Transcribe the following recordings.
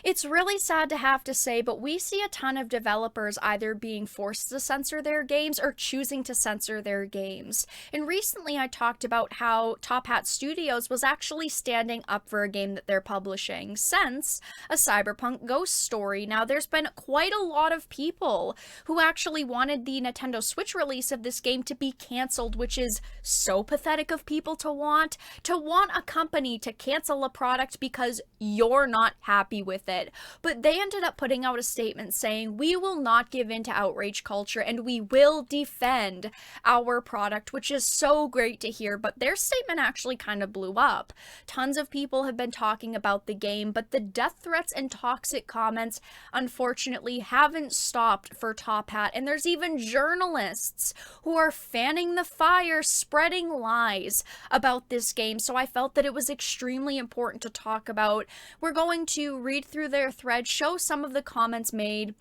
It's really sad to have to say, but we see a ton of developers either being forced to censor their games or choosing to censor their games. And recently I talked about how Top Hat Studios was actually standing up for a game that they're publishing since a Cyberpunk ghost story. Now, there's been quite a lot of people who actually wanted the Nintendo Switch release of this game to be canceled, which is so pathetic of people to want. To want a company to cancel a product because you're not happy with it. But they ended up putting out a statement saying, we will not give in to outrage culture and we will defend our product, which is so great to hear. But their statement actually kind of blew up. Tons of people have been talking about the game, but the death threats and toxic comments unfortunately haven't stopped for Top Hat. And there's even journalists who are fanning the fire, spreading lies about this game. So I felt that it was extremely important to talk about. We're going to read through their thread, show some of the comments made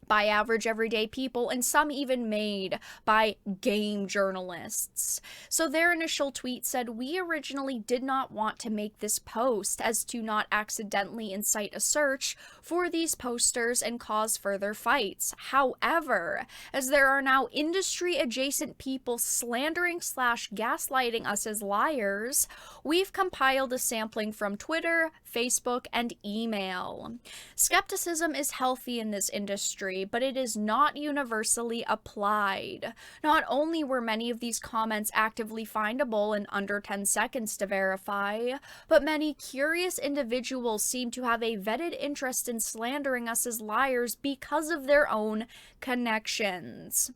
by average everyday people, and some even made by game journalists. So their initial tweet said, we originally did not want to make this post as to not accidentally incite a search for these posters and cause further fights. However, as there are now industry adjacent people slandering / gaslighting us as liars, we've compiled a sampling from Twitter, Facebook, and email. Skepticism is healthy in this industry, but it is not universally applied. Not only were many of these comments actively findable in under 10 seconds to verify, but many curious individuals seem to have a vetted interest in slandering us as liars because of their own connections.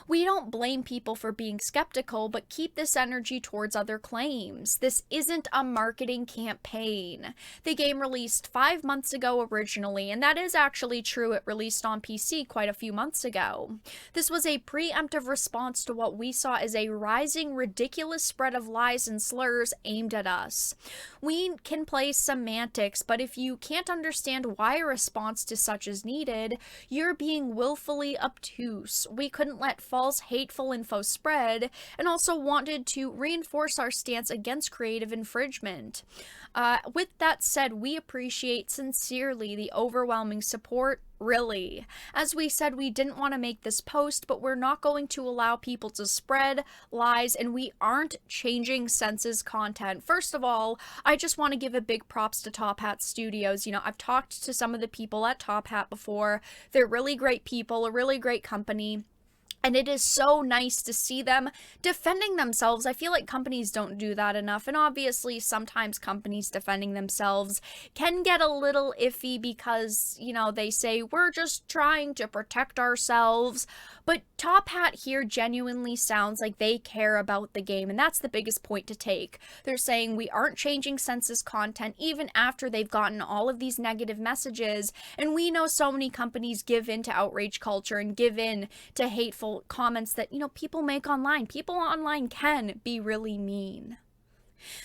We don't blame people for being skeptical, but keep this energy towards other claims. This isn't a marketing campaign. The game released 5 months ago originally, and that is actually true. It released on PC quite a few months ago. This was a preemptive response to what we saw as a rising, ridiculous spread of lies and slurs aimed at us. We can play semantics, but if you can't understand why a response to such is needed, you're being willfully obtuse. We couldn't let false, hateful info spread, and also wanted to reinforce our stance against creative infringement. With that said, we appreciate sincerely the overwhelming support. Really. As we said, we didn't want to make this post, but we're not going to allow people to spread lies, and we aren't changing Sense's content. First of all, I just want to give a big props to Top Hat Studios. You know, I've talked to some of the people at Top Hat before. They're really great people, a really great company. And it is so nice to see them defending themselves. I feel like companies don't do that enough. And obviously, sometimes companies defending themselves can get a little iffy because, you know, they say, we're just trying to protect ourselves. But Top Hat here genuinely sounds like they care about the game. And that's the biggest point to take. They're saying we aren't changing Sense's content even after they've gotten all of these negative messages. And we know so many companies give in to outrage culture and give in to hateful comments that, you know, people make online. People online can be really mean.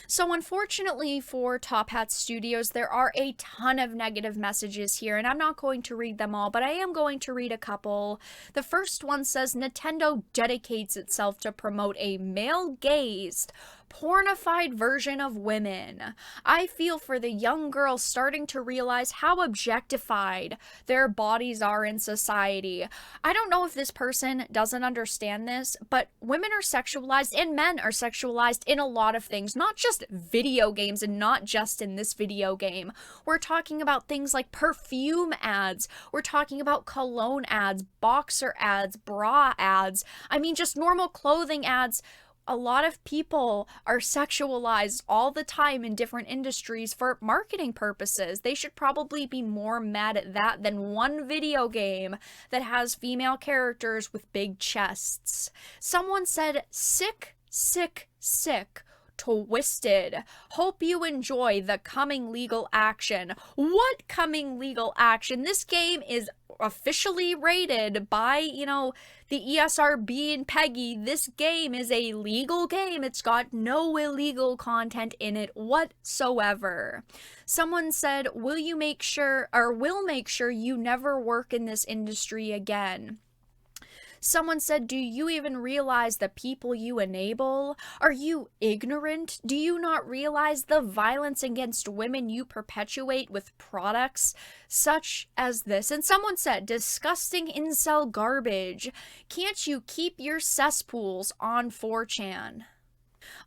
So unfortunately for Top Hat Studios, there are a ton of negative messages here, and I'm not going to read them all, but I am going to read a couple. The first one says, Nintendo dedicates itself to promote a male-gazed, pornified version of women. I feel for the young girls starting to realize how objectified their bodies are in society. I don't know if this person doesn't understand this, but women are sexualized and men are sexualized in a lot of things, not just video games and not just in this video game. We're talking about things like perfume ads. We're talking about cologne ads, boxer ads, bra ads. I mean, just normal clothing ads. A lot of people are sexualized all the time in different industries for marketing purposes. They should probably be more mad at that than one video game that has female characters with big chests. Someone said, sick, sick, sick. Twisted. Hope you enjoy the coming legal action. What coming legal action? This game is officially rated by, you know, the ESRB and Peggy. This game is a legal game. It's got no illegal content in it whatsoever. Someone said, will make sure you never work in this industry again. Someone said, do you even realize the people you enable? Are you ignorant? Do you not realize the violence against women you perpetuate with products such as this? And someone said, disgusting incel garbage. Can't you keep your cesspools on 4chan?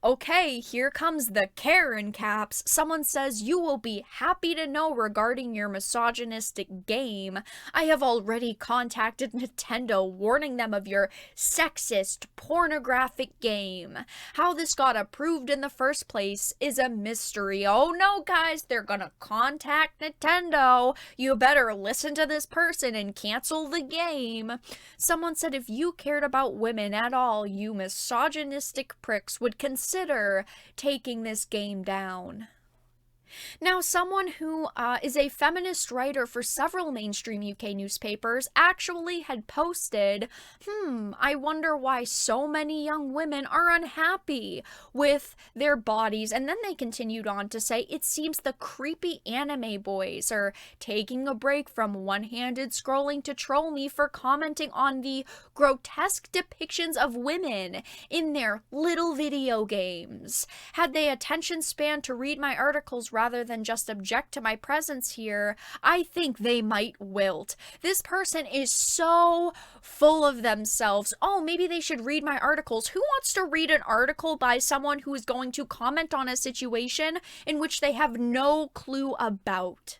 Okay, here comes the Karen caps. Someone says, you will be happy to know regarding your misogynistic game. I have already contacted Nintendo warning them of your sexist, pornographic game. How this got approved in the first place is a mystery. Oh no, guys, they're gonna contact Nintendo. You better listen to this person and cancel the game. Someone said, if you cared about women at all, you misogynistic pricks would consider taking this game down. Now, someone who is a feminist writer for several mainstream UK newspapers actually had posted, I wonder why so many young women are unhappy with their bodies. And then they continued on to say, it seems the creepy anime boys are taking a break from one-handed scrolling to troll me for commenting on the grotesque depictions of women in their little video games. Had they attention span to read my articles rather than just object to my presence here, I think they might wilt. This person is so full of themselves. Oh, maybe they should read my articles. Who wants to read an article by someone who is going to comment on a situation in which they have no clue about?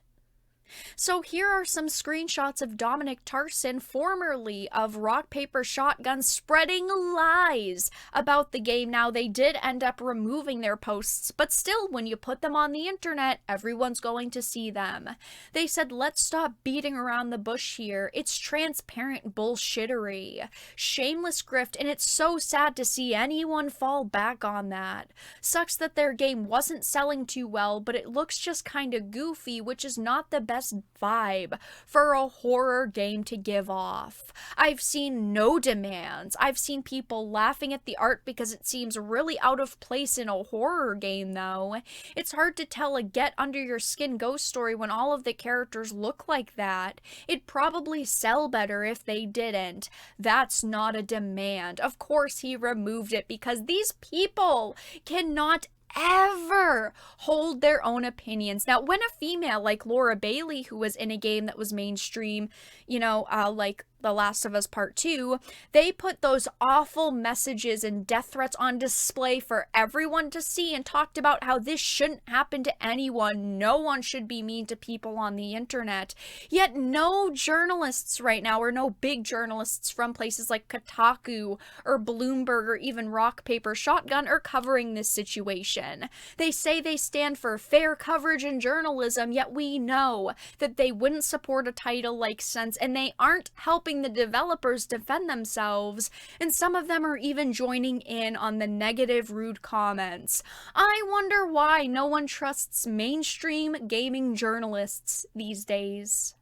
So here are some screenshots of Dominic Tarson, formerly of Rock Paper Shotgun, spreading lies about the game. Now, they did end up removing their posts, but still, when you put them on the internet, everyone's going to see them. They said, let's stop beating around the bush here. It's transparent bullshittery. Shameless grift, and it's so sad to see anyone fall back on that. Sucks that their game wasn't selling too well, but it looks just kinda goofy, which is not the best vibe for a horror game to give off. I've seen no demands. I've seen people laughing at the art because it seems really out of place in a horror game, though. It's hard to tell a get under your skin ghost story when all of the characters look like that. It'd probably sell better if they didn't. That's not a demand. Of course he removed it because these people cannot ever hold their own opinions. Now, when a female like Laura Bailey, who was in a game that was mainstream, like The Last of Us Part 2, they put those awful messages and death threats on display for everyone to see and talked about how this shouldn't happen to anyone. No one should be mean to people on the internet. Yet no journalists right now, or no big journalists from places like Kotaku or Bloomberg or even Rock Paper Shotgun are covering this situation. They say they stand for fair coverage in journalism, yet we know that they wouldn't support a title like Sense, and they aren't helping the developers defend themselves, and some of them are even joining in on the negative, rude comments. I wonder why no one trusts mainstream gaming journalists these days.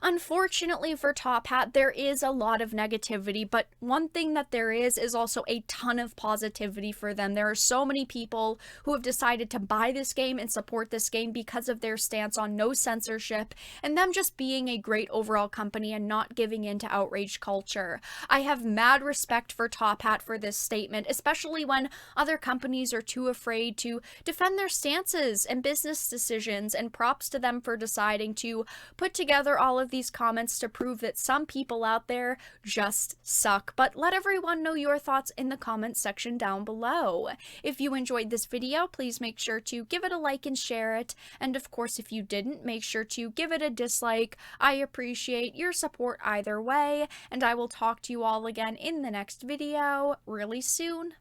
Unfortunately for Top Hat, there is a lot of negativity, but one thing that there is also a ton of positivity for them. There are so many people who have decided to buy this game and support this game because of their stance on no censorship and them just being a great overall company and not giving in to outrage culture. I have mad respect for Top Hat for this statement, especially when other companies are too afraid to defend their stances and business decisions, and props to them for deciding to put together all of these comments to prove that some people out there just suck. But let everyone know your thoughts in the comments section down below. If you enjoyed this video, please make sure to give it a like and share it. And of course, if you didn't, make sure to give it a dislike. I appreciate your support either way, and I will talk to you all again in the next video really soon.